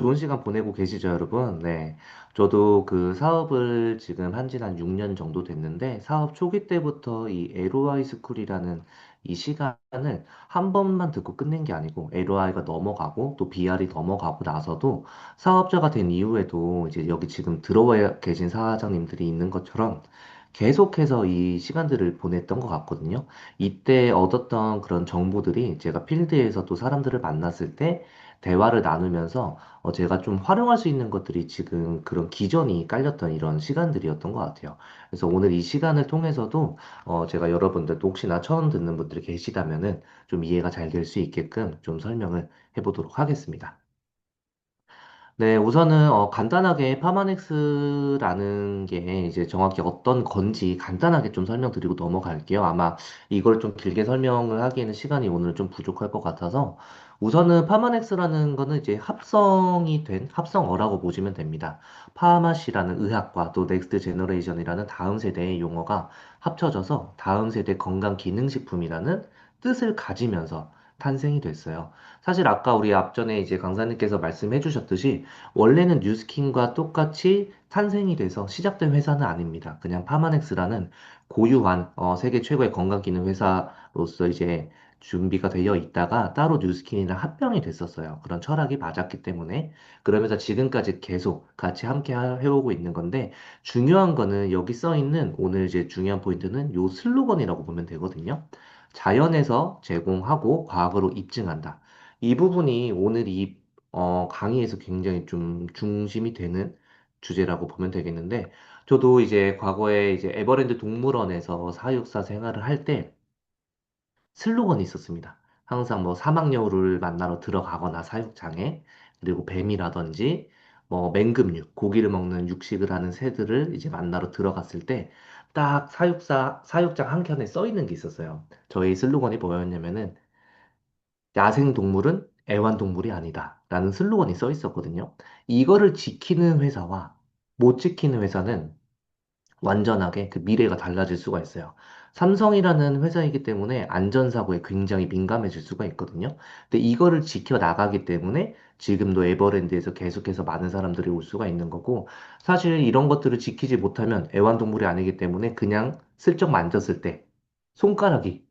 좋은 시간 보내고 계시죠, 여러분? 네. 저도 그 사업을 지금 한 지는 한 6년 정도 됐는데, 사업 초기 때부터 이 LOI 스쿨이라는 이 시간을 한 번만 듣고 끝낸 게 아니고, LOI가 넘어가고, 또 BR이 넘어가고 나서도 사업자가 된 이후에도 이제 여기 지금 들어와 계신 사장님들이 있는 것처럼 계속해서 이 시간들을 보냈던 것 같거든요. 이때 얻었던 그런 정보들이 제가 필드에서 또 사람들을 만났을 때 대화를 나누면서 제가 좀 활용할 수 있는 것들이 지금 그런 기전이 깔렸던 이런 시간들이었던 것 같아요. 그래서 오늘 이 시간을 통해서도 제가 여러분들도 혹시나 처음 듣는 분들이 계시다면은 좀 이해가 잘 될 수 있게끔 좀 설명을 해보도록 하겠습니다. 네, 우선은 간단하게 파마넥스라는 게 이제 정확히 어떤 건지 간단하게 좀 설명드리고 넘어갈게요. 아마 이걸 좀 길게 설명을 하기에는 시간이 오늘 좀 부족할 것 같아서 우선은 파마넥스라는 거는 이제 합성이 된 합성어라고 보시면 됩니다. 파마시라는 의학과 또 넥스트 제너레이션이라는 다음 세대의 용어가 합쳐져서 다음 세대 건강기능식품이라는 뜻을 가지면서 탄생이 됐어요. 사실 아까 우리 앞전에 이제 강사님께서 말씀해 주셨듯이 원래는 뉴스킨과 똑같이 탄생이 돼서 시작된 회사는 아닙니다. 그냥 파마넥스라는 고유한 세계 최고의 건강기능 회사로서 이제 준비가 되어 있다가 따로 뉴스킨이랑 합병이 됐었어요. 그런 철학이 맞았기 때문에 그러면서 지금까지 계속 같이 함께 해오고 있는 건데 중요한 거는 여기 써 있는 오늘 이제 중요한 포인트는 요 슬로건이라고 보면 되거든요. 자연에서 제공하고 과학으로 입증한다. 이 부분이 오늘 이 강의에서 굉장히 좀 중심이 되는 주제라고 보면 되겠는데, 저도 이제 과거에 이제 에버랜드 동물원에서 사육사 생활을 할 때 슬로건이 있었습니다. 항상 뭐 사막여우를 만나러 들어가거나 사육장에, 그리고 뱀이라든지, 뭐 맹금육, 고기를 먹는 육식을 하는 새들을 이제 만나러 들어갔을 때, 딱 사육장 한켠에 써 있는 게 있었어요. 저희 슬로건이 뭐였냐면은, 야생동물은 애완동물이 아니다. 라는 슬로건이 써 있었거든요. 이거를 지키는 회사와 못 지키는 회사는 완전하게 그 미래가 달라질 수가 있어요. 삼성이라는 회사이기 때문에 안전사고에 굉장히 민감해질 수가 있거든요. 근데 이거를 지켜나가기 때문에 지금도 에버랜드에서 계속해서 많은 사람들이 올 수가 있는 거고, 사실 이런 것들을 지키지 못하면 애완동물이 아니기 때문에 그냥 슬쩍 만졌을 때 손가락이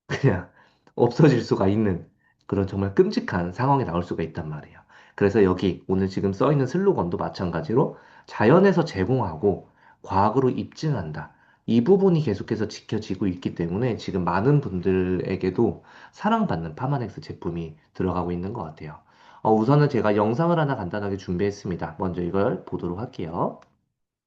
그냥 없어질 수가 있는 그런 정말 끔찍한 상황이 나올 수가 있단 말이에요. 그래서 여기 오늘 지금 써 있는 슬로건도 마찬가지로 자연에서 제공하고 과학으로 입증한다. 이 부분이 계속해서 지켜지고 있기 때문에 지금 많은 분들에게도 사랑받는 파마넥스 제품이 들어가고 있는 것 같아요. 우선은 제가 영상을 하나 간단하게 준비했습니다. 먼저 이걸 보도록 할게요.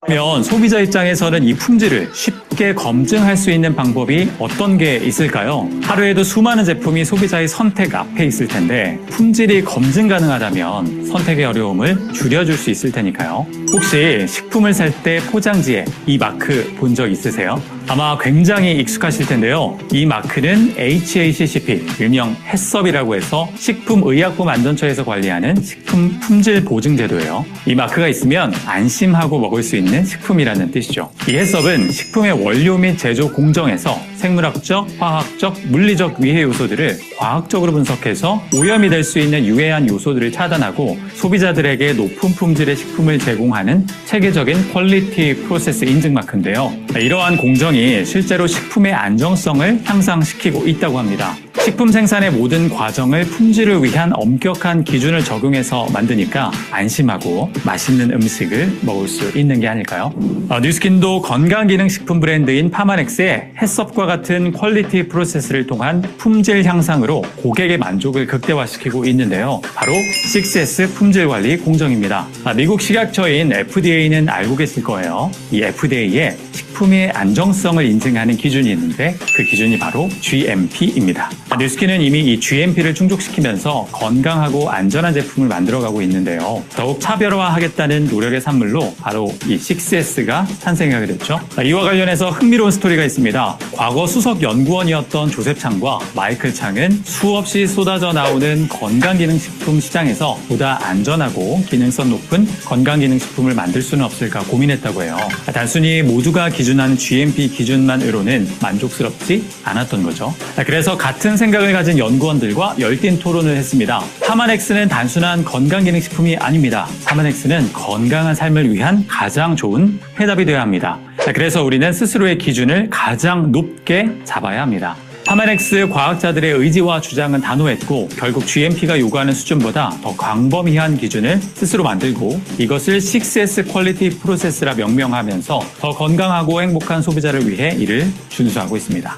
그러면 소비자 입장에서는 이 품질을 쉽게 검증할 수 있는 방법이 어떤 게 있을까요? 하루에도 수많은 제품이 소비자의 선택 앞에 있을 텐데 품질이 검증 가능하다면 선택의 어려움을 줄여줄 수 있을 테니까요. 혹시 식품을 살 때 포장지에 이 마크 본 적 있으세요? 아마 굉장히 익숙하실 텐데요. 이 마크는 HACCP, 일명 해썹이라고 해서 식품의약품안전처에서 관리하는 식품 품질 보증 제도예요. 이 마크가 있으면 안심하고 먹을 수 있는 식품이라는 뜻이죠. 이 해썹은 식품의 원료 및 제조 공정에서 생물학적, 화학적, 물리적 위해 요소들을 과학적으로 분석해서 오염이 될 수 있는 유해한 요소들을 차단하고 소비자들에게 높은 품질의 식품을 제공하는 체계적인 퀄리티 프로세스 인증 마크인데요. 이러한 공정이 실제로 식품의 안정성을 향상시키고 있다고 합니다. 식품 생산의 모든 과정을 품질을 위한 엄격한 기준을 적용해서 만드니까 안심하고 맛있는 음식을 먹을 수 있는 게 아닐까요? 뉴스킨도 건강기능식품 브랜드인 파마넥스의 해썹과 같은 퀄리티 프로세스를 통한 품질 향상으로 고객의 만족을 극대화시키고 있는데요. 바로 6S 품질관리 공정입니다. 미국 식약처인 FDA는 알고 계실 거예요. 이 FDA에 식품의 안정성을 인증하는 기준이 있는데 그 기준이 바로 GMP입니다. 뉴스킨은 이미 이 GMP를 충족시키면서 건강하고 안전한 제품을 만들어가고 있는데요. 더욱 차별화하겠다는 노력의 산물로 바로 이 6S가 탄생하게 됐죠. 이와 관련해서 흥미로운 스토리가 있습니다. 과거 수석 연구원이었던 조셉 창과 마이클 창은 수없이 쏟아져 나오는 건강기능식품 시장에서 보다 안전하고 기능성 높은 건강기능식품을 만들 수는 없을까 고민했다고 해요. 단순히 모두가 기준을 기준한 GMP 기준만으로는 만족스럽지 않았던 거죠. 그래서 같은 생각을 가진 연구원들과 열띤 토론을 했습니다. 파마넥스는 단순한 건강기능식품이 아닙니다. 파마넥스는 건강한 삶을 위한 가장 좋은 해답이 되어야 합니다. 그래서 우리는 스스로의 기준을 가장 높게 잡아야 합니다. 파마넥스 과학자들의 의지와 주장은 단호했고 결국 GMP가 요구하는 수준보다 더 광범위한 기준을 스스로 만들고 이것을 6S 퀄리티 프로세스라 명명하면서 더 건강하고 행복한 소비자를 위해 이를 준수하고 있습니다.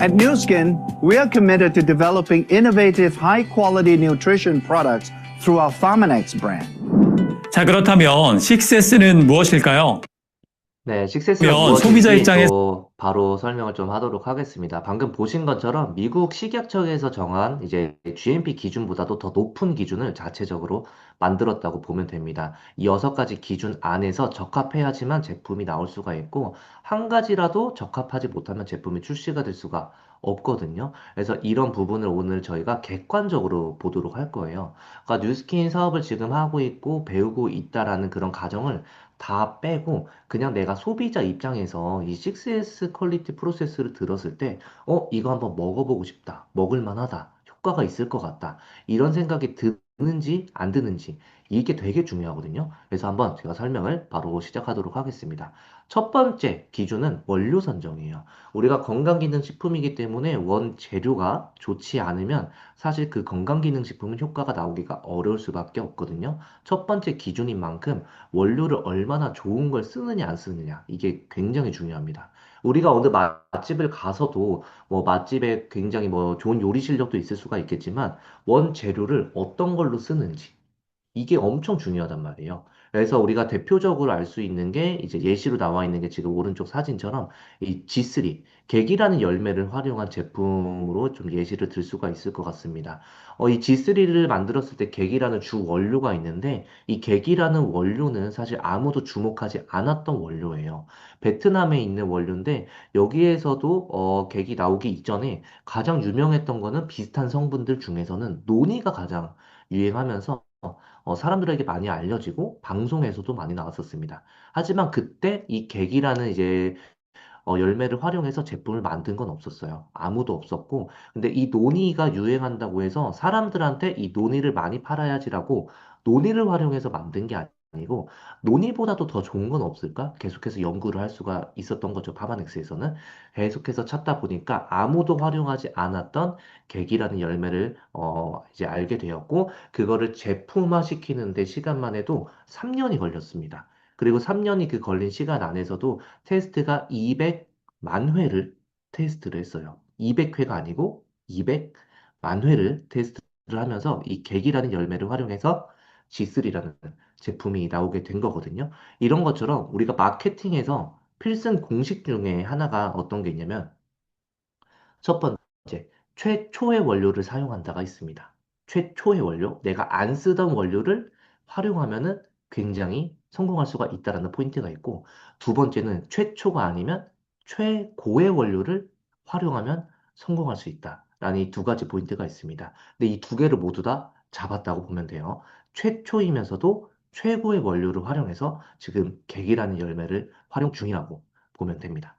At New Skin, we are committed to developing innovative, high-quality nutrition products through our Pharmanex brand. 자, 그렇다면 6S는 무엇일까요? 네, 식세스가 소비자 무엇인지 입장에서 또 바로 설명을 좀 하도록 하겠습니다. 방금 보신 것처럼 미국 식약청에서 정한 이제 GMP 기준보다도 더 높은 기준을 자체적으로 만들었다고 보면 됩니다. 이 6가지 기준 안에서 적합해야지만 제품이 나올 수가 있고 한 가지라도 적합하지 못하면 제품이 출시가 될 수가 없거든요. 그래서 이런 부분을 오늘 저희가 객관적으로 보도록 할 거예요. 그러니까 뉴스킨 사업을 지금 하고 있고 배우고 있다라는 그런 가정을 다 빼고 그냥 내가 소비자 입장에서 이 6S 퀄리티 프로세스를 들었을 때, 이거 한번 먹어보고 싶다. 먹을 만하다. 효과가 있을 것 같다. 이런 생각이 드는지 안 드는지 이게 되게 중요하거든요. 그래서 한번 제가 설명을 바로 시작하도록 하겠습니다. 첫 번째 기준은 원료 선정이에요. 우리가 건강기능식품이기 때문에 원재료가 좋지 않으면 사실 그 건강기능식품은 효과가 나오기가 어려울 수밖에 없거든요. 첫 번째 기준인 만큼 원료를 얼마나 좋은 걸 쓰느냐 안 쓰느냐 이게 굉장히 중요합니다. 우리가 어느 맛집을 가서도 뭐 맛집에 굉장히 뭐 좋은 요리 실력도 있을 수가 있겠지만 원재료를 어떤 걸로 쓰는지 이게 엄청 중요하단 말이에요. 그래서 우리가 대표적으로 알 수 있는 게 이제 예시로 나와 있는 게 지금 오른쪽 사진처럼 이 G3, 객이라는 열매를 활용한 제품으로 좀 예시를 들 수가 있을 것 같습니다. 이 G3를 만들었을 때 객이라는 주 원료가 있는데 이 객이라는 원료는 사실 아무도 주목하지 않았던 원료예요. 베트남에 있는 원료인데 여기에서도 객이 나오기 이전에 가장 유명했던 거는 비슷한 성분들 중에서는 노니가 가장 유행하면서 사람들에게 많이 알려지고 방송에서도 많이 나왔었습니다. 하지만 그때 이 객이라는 이제 열매를 활용해서 제품을 만든 건 없었어요. 아무도 없었고, 근데 이 노니가 유행한다고 해서 사람들한테 이 노니를 많이 팔아야지라고 노니를 활용해서 만든 게 아니고, 노니보다도 더 좋은 건 없을까? 계속해서 연구를 할 수가 있었던 거죠. 파마넥스에서는. 계속해서 찾다 보니까 아무도 활용하지 않았던 객이라는 열매를 이제 알게 되었고, 그거를 제품화 시키는데 시간만 해도 3년이 걸렸습니다. 그리고 3년이 그 걸린 시간 안에서도 테스트가 200만 회를 테스트를 했어요. 200회가 아니고 200만 회를 테스트를 하면서 이 객이라는 열매를 활용해서 G3라는 제품이 나오게 된 거거든요. 이런 것처럼 우리가 마케팅에서 필승 공식 중에 하나가 어떤 게 있냐면 첫 번째, 최초의 원료를 사용한다가 있습니다. 최초의 원료, 내가 안 쓰던 원료를 활용하면은 굉장히 성공할 수가 있다라는 포인트가 있고, 두 번째는 최초가 아니면 최고의 원료를 활용하면 성공할 수 있다라는 이 두 가지 포인트가 있습니다. 근데 이 두 개를 모두 다 잡았다고 보면 돼요. 최초이면서도 최고의 원료를 활용해서 지금 객이라는 열매를 활용 중이라고 보면 됩니다.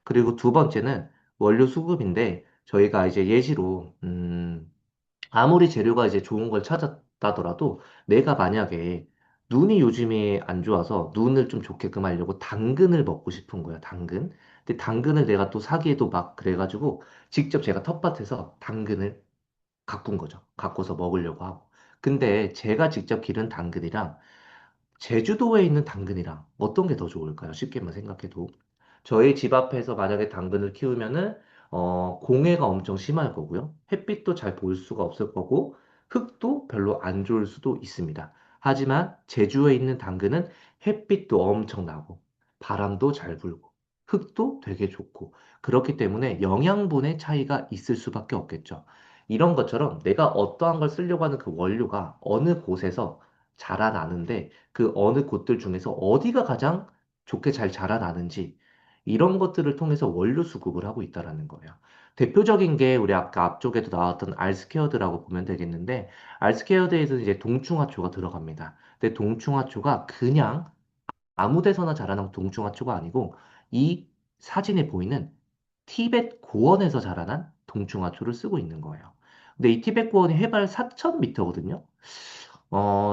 그리고 두 번째는 원료 수급인데 저희가 이제 예시로 아무리 재료가 이제 좋은 걸 찾았다더라도 내가 만약에 눈이 요즘에 안 좋아서 눈을 좀 좋게끔 하려고 당근을 먹고 싶은 거야, 당근. 근데 당근을 내가 또 사기에도 막 그래가지고 직접 제가 텃밭에서 당근을 가꾼 거죠. 가꿔서 먹으려고 하고. 근데 제가 직접 기른 당근이랑 제주도에 있는 당근이랑 어떤 게 더 좋을까요? 쉽게만 생각해도. 저희 집 앞에서 만약에 당근을 키우면은, 공해가 엄청 심할 거고요. 햇빛도 잘 볼 수가 없을 거고, 흙도 별로 안 좋을 수도 있습니다. 하지만 제주에 있는 당근은 햇빛도 엄청 나고, 바람도 잘 불고, 흙도 되게 좋고, 그렇기 때문에 영양분의 차이가 있을 수밖에 없겠죠. 이런 것처럼 내가 어떠한 걸 쓰려고 하는 그 원료가 어느 곳에서 자라나는데 그 어느 곳들 중에서 어디가 가장 좋게 잘 자라나는지 이런 것들을 통해서 원료 수급을 하고 있다라는 거예요. 대표적인 게 우리 아까 앞쪽에도 나왔던 알스케어드라고 보면 되겠는데 알스케어드에서 이제 동충하초가 들어갑니다. 근데 동충하초가 그냥 아무 데서나 자라는 동충하초가 아니고 이 사진에 보이는 티벳 고원에서 자라난 동충하초를 쓰고 있는 거예요. 근데 이 티벳 고원이 해발 4,000m거든요.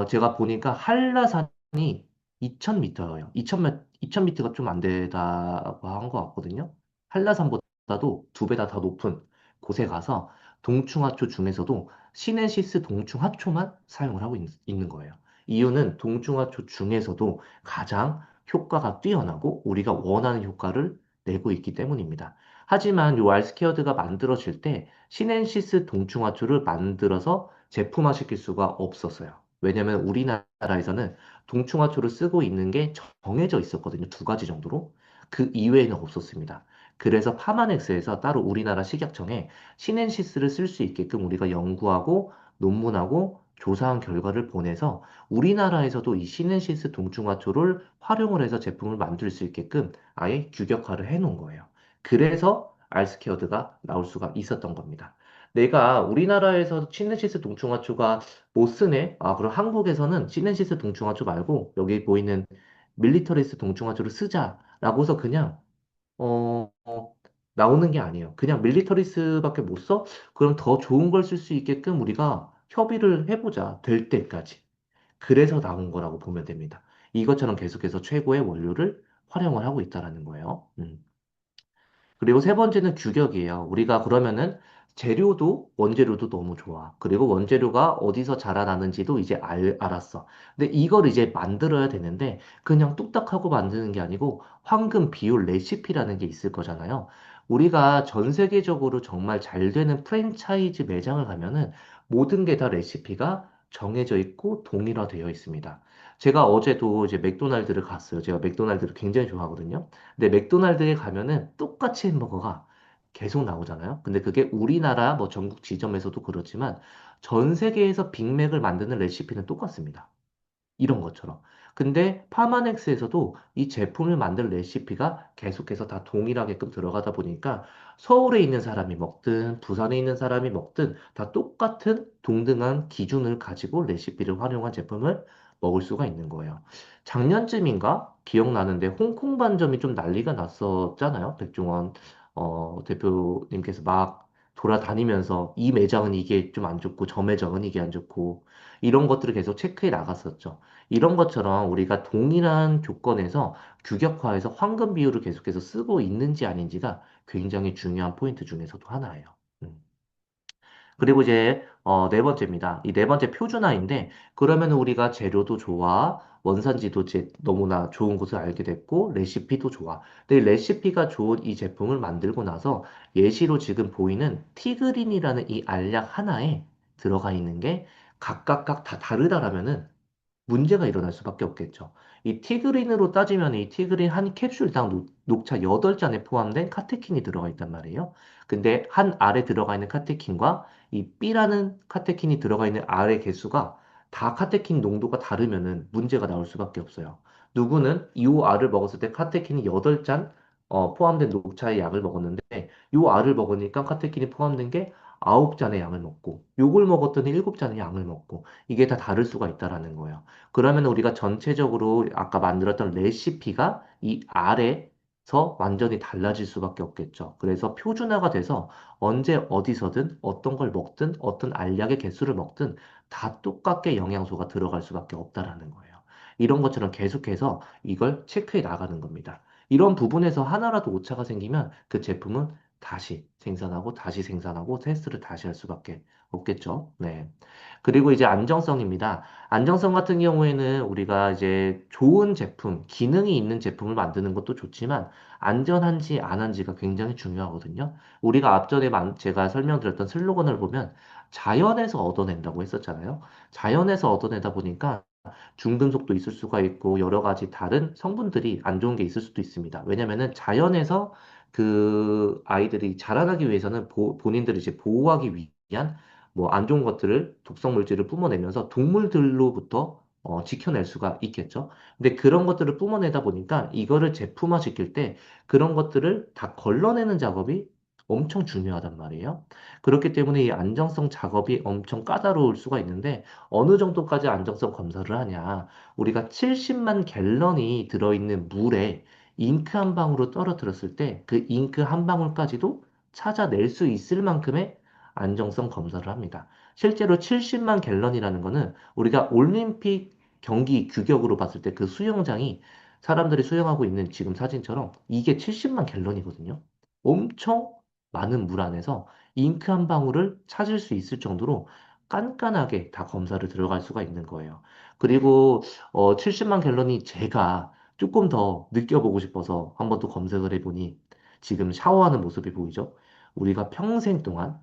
제가 보니까 한라산이 2,000m예요. 2,000m가 좀 안 되다고 한 것 같거든요. 한라산보다도 두 배 다 더 높은 곳에 가서 동충하초 중에서도 시넨시스 동충하초만 사용을 하고 는 거예요. 이유는 동충하초 중에서도 가장 효과가 뛰어나고 우리가 원하는 효과를 내고 있기 때문입니다. 하지만 이 알스케어드가 만들어질 때 시넨시스 동충하초를 만들어서 제품화시킬 수가 없었어요. 왜냐면 우리나라에서는 동충하초를 쓰고 있는 게 정해져 있었거든요. 두 가지 정도로. 그 이외에는 없었습니다. 그래서 파마넥스에서 따로 우리나라 식약청에 시넨시스를 쓸 수 있게끔 우리가 연구하고 논문하고 조사한 결과를 보내서 우리나라에서도 이 시넨시스 동충하초를 활용을 해서 제품을 만들 수 있게끔 아예 규격화를 해 놓은 거예요. 그래서 알스케어드가 나올 수가 있었던 겁니다. 내가 우리나라에서 시넨시스 동충하초가 못 쓰네? 아, 그럼 한국에서는 시넨시스 동충하초 말고 여기 보이는 밀리터리스 동충하초를 쓰자라고 해서 그냥 나오는 게 아니에요. 그냥 밀리터리스밖에 못 써? 그럼 더 좋은 걸 쓸 수 있게끔 우리가 협의를 해보자. 될 때까지. 그래서 나온 거라고 보면 됩니다. 이것처럼 계속해서 최고의 원료를 활용을 하고 있다라는 거예요. 그리고 세 번째는 규격이에요. 우리가 그러면은 재료도 원재료도 너무 좋아. 그리고 원재료가 어디서 자라나는지도 이제 알았어. 근데 이걸 이제 만들어야 되는데 그냥 뚝딱하고 만드는 게 아니고 황금 비율 레시피라는 게 있을 거잖아요. 우리가 전 세계적으로 정말 잘 되는 프랜차이즈 매장을 가면은 모든 게 다 레시피가 정해져 있고 동일화되어 있습니다. 제가 어제도 이제 맥도날드를 갔어요. 제가 맥도날드를 굉장히 좋아하거든요. 근데 맥도날드에 가면은 똑같이 햄버거가 계속 나오잖아요. 근데 그게 우리나라 뭐 전국 지점에서도 그렇지만 전 세계에서 빅맥을 만드는 레시피는 똑같습니다. 이런 것처럼. 근데 파마넥스에서도 이 제품을 만들 레시피가 계속해서 다 동일하게끔 들어가다 보니까 서울에 있는 사람이 먹든 부산에 있는 사람이 먹든 다 똑같은 동등한 기준을 가지고 레시피를 활용한 제품을 먹을 수가 있는 거예요. 작년쯤인가 기억나는데 홍콩 반점이 좀 난리가 났었잖아요. 백종원 대표님께서 막 돌아다니면서 이 매장은 이게 좀 안 좋고 저 매장은 이게 안 좋고 이런 것들을 계속 체크해 나갔었죠. 이런 것처럼 우리가 동일한 조건에서 규격화해서 황금 비율을 계속해서 쓰고 있는지 아닌지가 굉장히 중요한 포인트 중에서도 하나예요. 음. 그리고 이제 네 번째입니다. 이 네 번째 표준화인데 그러면 우리가 재료도 좋아, 원산지도 너무나 좋은 것을 알게 됐고 레시피도 좋아. 근데 이 레시피가 좋은 이 제품을 만들고 나서 예시로 지금 보이는 티그린이라는 이 알약 하나에 들어가 있는 게 각각 다 다르다라면은 문제가 일어날 수밖에 없겠죠. 이 티그린으로 따지면 이 티그린 한 캡슐당 녹차 8잔에 포함된 카테킨이 들어가 있단 말이에요. 근데 한 알에 들어가 있는 카테킨과 이 B라는 카테킨이 들어가 있는 알의 개수가 다 카테킨 농도가 다르면은 문제가 나올 수밖에 없어요. 누구는 이 알을 먹었을 때 카테킨이 8잔 포함된 녹차의 약을 먹었는데 이 알을 먹으니까 카테킨이 포함된 게 9잔의 양을 먹고 요걸 먹었더니 7잔의 양을 먹고 이게 다 다를 수가 있다라는 거예요. 그러면 우리가 전체적으로 아까 만들었던 레시피가 이 아래서 완전히 달라질 수밖에 없겠죠. 그래서 표준화가 돼서 언제 어디서든 어떤 걸 먹든 어떤 알약의 개수를 먹든 다 똑같게 영양소가 들어갈 수밖에 없다라는 거예요. 이런 것처럼 계속해서 이걸 체크해 나가는 겁니다. 이런 부분에서 하나라도 오차가 생기면 그 제품은 다시 생산하고 다시 생산하고 테스트를 다시 할 수밖에 없겠죠. 네. 그리고 이제 안정성입니다. 안정성 같은 경우에는 우리가 이제 좋은 제품, 기능이 있는 제품을 만드는 것도 좋지만 안전한지 안 한지가 굉장히 중요하거든요. 우리가 앞전에 제가 설명드렸던 슬로건을 보면 자연에서 얻어낸다고 했었잖아요. 자연에서 얻어내다 보니까 중금속도 있을 수가 있고 여러 가지 다른 성분들이 안 좋은 게 있을 수도 있습니다. 왜냐면은 자연에서 그 아이들이 자라나기 위해서는 본인들을 이제 보호하기 위한 뭐 안 좋은 것들을 독성 물질을 뿜어내면서 동물들로부터 지켜낼 수가 있겠죠. 근데 그런 것들을 뿜어내다 보니까 이거를 제품화 시킬 때 그런 것들을 다 걸러내는 작업이 엄청 중요하단 말이에요. 그렇기 때문에 이 안정성 작업이 엄청 까다로울 수가 있는데 어느 정도까지 안정성 검사를 하냐. 우리가 70만 갤런이 들어있는 물에 잉크 한 방울로 떨어뜨렸을 때 그 잉크 한 방울까지도 찾아낼 수 있을 만큼의 안정성 검사를 합니다. 실제로 70만 갤런이라는 거는 우리가 올림픽 경기 규격으로 봤을 때 그 수영장이 사람들이 수영하고 있는 지금 사진처럼 이게 70만 갤런이거든요. 엄청 많은 물 안에서 잉크 한 방울을 찾을 수 있을 정도로 깐깐하게 다 검사를 들어갈 수가 있는 거예요. 그리고 70만 갤런이 제가 조금 더 느껴보고 싶어서 한번 또 검색을 해보니 지금 샤워하는 모습이 보이죠? 우리가 평생 동안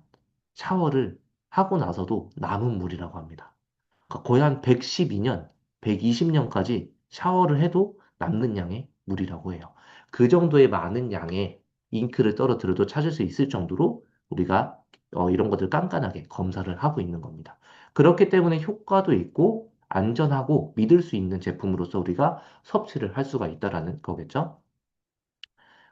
샤워를 하고 나서도 남은 물이라고 합니다. 그러니까 거의 한 112년, 120년까지 샤워를 해도 남는 양의 물이라고 해요. 그 정도의 많은 양의 잉크를 떨어뜨려도 찾을 수 있을 정도로 우리가 이런 것들 깐깐하게 검사를 하고 있는 겁니다. 그렇기 때문에 효과도 있고 안전하고 믿을 수 있는 제품으로서 우리가 섭취를 할 수가 있다라는 거겠죠.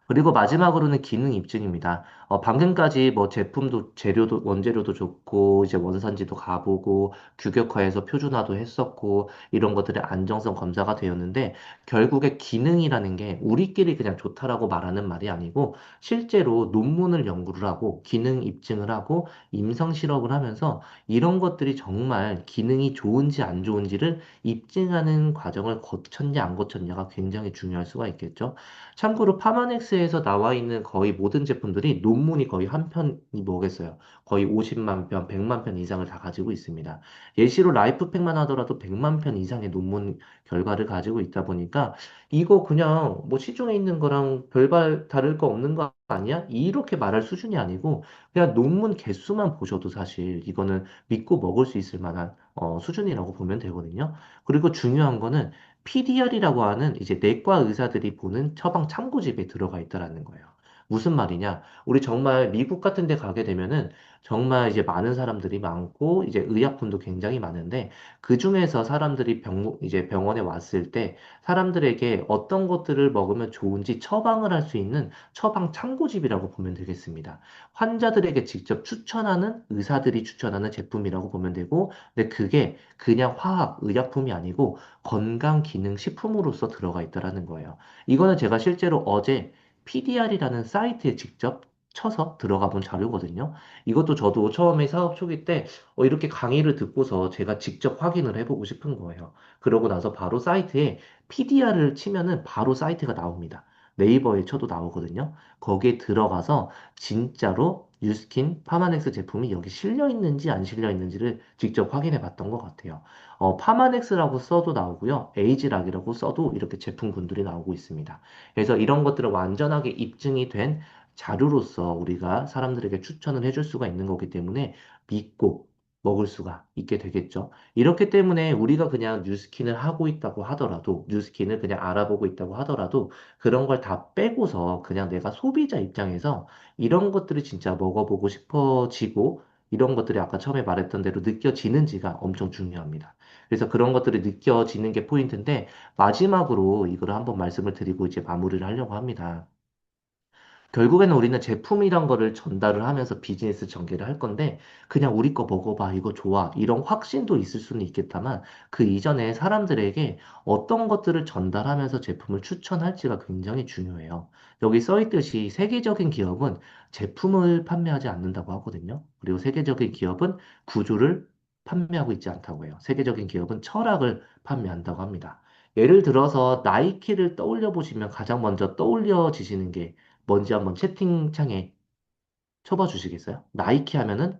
그리고 마지막으로는 기능 입증입니다. 방금까지 뭐 제품도 재료도 원재료도 좋고 이제 원산지도 가보고 규격화해서 표준화도 했었고 이런 것들의 안정성 검사가 되었는데 결국에 기능이라는 게 우리끼리 그냥 좋다라고 말하는 말이 아니고 실제로 논문을 연구를 하고 기능 입증을 하고 임상 실험을 하면서 이런 것들이 정말 기능이 좋은지 안 좋은지를 입증하는 과정을 거쳤냐 안 거쳤냐가 굉장히 중요할 수가 있겠죠. 참고로 파마넥스에서 나와 있는 거의 모든 제품들이 논문이 거의 한 편이 뭐겠어요. 거의 50만 편, 100만 편 이상을 다 가지고 있습니다. 예시로 라이프팩만 하더라도 100만 편 이상의 논문 결과를 가지고 있다 보니까 이거 그냥 뭐 시중에 있는 거랑 별반 다를 거 없는 거 아니야? 이렇게 말할 수준이 아니고 그냥 논문 개수만 보셔도 사실 이거는 믿고 먹을 수 있을 만한 수준이라고 보면 되거든요. 그리고 중요한 거는 PDR이라고 하는 이제 내과 의사들이 보는 처방 참고집에 들어가 있다라는 거예요. 무슨 말이냐? 우리 정말 미국 같은 데 가게 되면은 정말 이제 많은 사람들이 많고 이제 의약품도 굉장히 많은데 그 중에서 사람들이 이제 병원에 왔을 때 사람들에게 어떤 것들을 먹으면 좋은지 처방을 할 수 있는 처방 참고집이라고 보면 되겠습니다. 환자들에게 직접 추천하는 의사들이 추천하는 제품이라고 보면 되고 근데 그게 그냥 화학 의약품이 아니고 건강기능식품으로서 들어가 있다라는 거예요. 이거는 제가 실제로 어제 PDR이라는 사이트에 직접 쳐서 들어가 본 자료거든요. 이것도 저도 처음에 사업 초기 때 이렇게 강의를 듣고서 제가 직접 확인을 해보고 싶은 거예요. 그러고 나서 바로 사이트에 PDR을 치면은 바로 사이트가 나옵니다. 네이버에 쳐도 나오거든요. 거기에 들어가서 진짜로 뉴스킨 파마넥스 제품이 여기 실려 있는지 안 실려 있는지를 직접 확인해 봤던 것 같아요. 파마넥스라고 써도 나오고요. 에이지락이라고 써도 이렇게 제품군들이 나오고 있습니다. 그래서 이런 것들은 완전하게 입증이 된 자료로서 우리가 사람들에게 추천을 해줄 수가 있는 거기 때문에 믿고 먹을 수가 있게 되겠죠. 이렇기 때문에 우리가 그냥 뉴스킨을 하고 있다고 하더라도, 뉴스킨을 그냥 알아보고 있다고 하더라도 그런 걸 다 빼고서 그냥 내가 소비자 입장에서 이런 것들이 진짜 먹어보고 싶어지고 이런 것들이 아까 처음에 말했던 대로 느껴지는지가 엄청 중요합니다. 그래서 그런 것들이 느껴지는 게 포인트인데 마지막으로 이거를 한번 말씀을 드리고 이제 마무리를 하려고 합니다. 결국에는 우리는 제품이란 거를 전달을 하면서 비즈니스 전개를 할 건데, 그냥 우리 거 먹어봐, 이거 좋아, 이런 확신도 있을 수는 있겠다만, 그 이전에 사람들에게 어떤 것들을 전달하면서 제품을 추천할지가 굉장히 중요해요. 여기 써 있듯이 세계적인 기업은 제품을 판매하지 않는다고 하거든요. 그리고 세계적인 기업은 구조를 판매하고 있지 않다고 해요. 세계적인 기업은 철학을 판매한다고 합니다. 예를 들어서 나이키를 떠올려 보시면 가장 먼저 떠올려지시는 게 뭔지 한번 채팅창에 쳐봐 주시겠어요? 나이키 하면은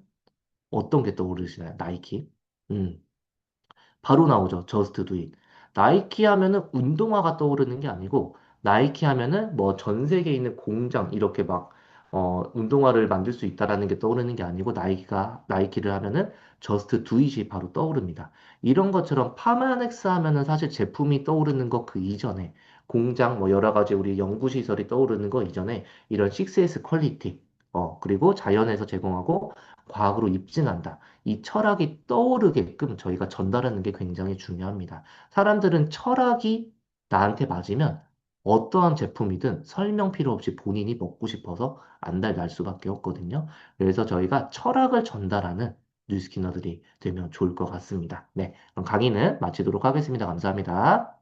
어떤 게 떠오르시나요? 나이키? 음. 바로 나오죠. 저스트 두 잇. 나이키 하면은 운동화가 떠오르는 게 아니고 나이키 하면은 뭐 전 세계에 있는 공장 이렇게 막 운동화를 만들 수 있다라는 게 떠오르는 게 아니고 나이키를 하면은 저스트 두 잇이 바로 떠오릅니다. 이런 것처럼 파마넥스 하면은 사실 제품이 떠오르는 것 그 이전에 공장 뭐 여러 가지 우리 연구 시설이 떠오르는 거 이전에 이런 6S 퀄리티 그리고 자연에서 제공하고 과학으로 입증한다. 이 철학이 떠오르게끔 저희가 전달하는 게 굉장히 중요합니다. 사람들은 철학이 나한테 맞으면 어떠한 제품이든 설명 필요 없이 본인이 먹고 싶어서 안달날 수밖에 없거든요. 그래서 저희가 철학을 전달하는 뉴스키너들이 되면 좋을 것 같습니다. 네, 그럼 강의는 마치도록 하겠습니다. 감사합니다.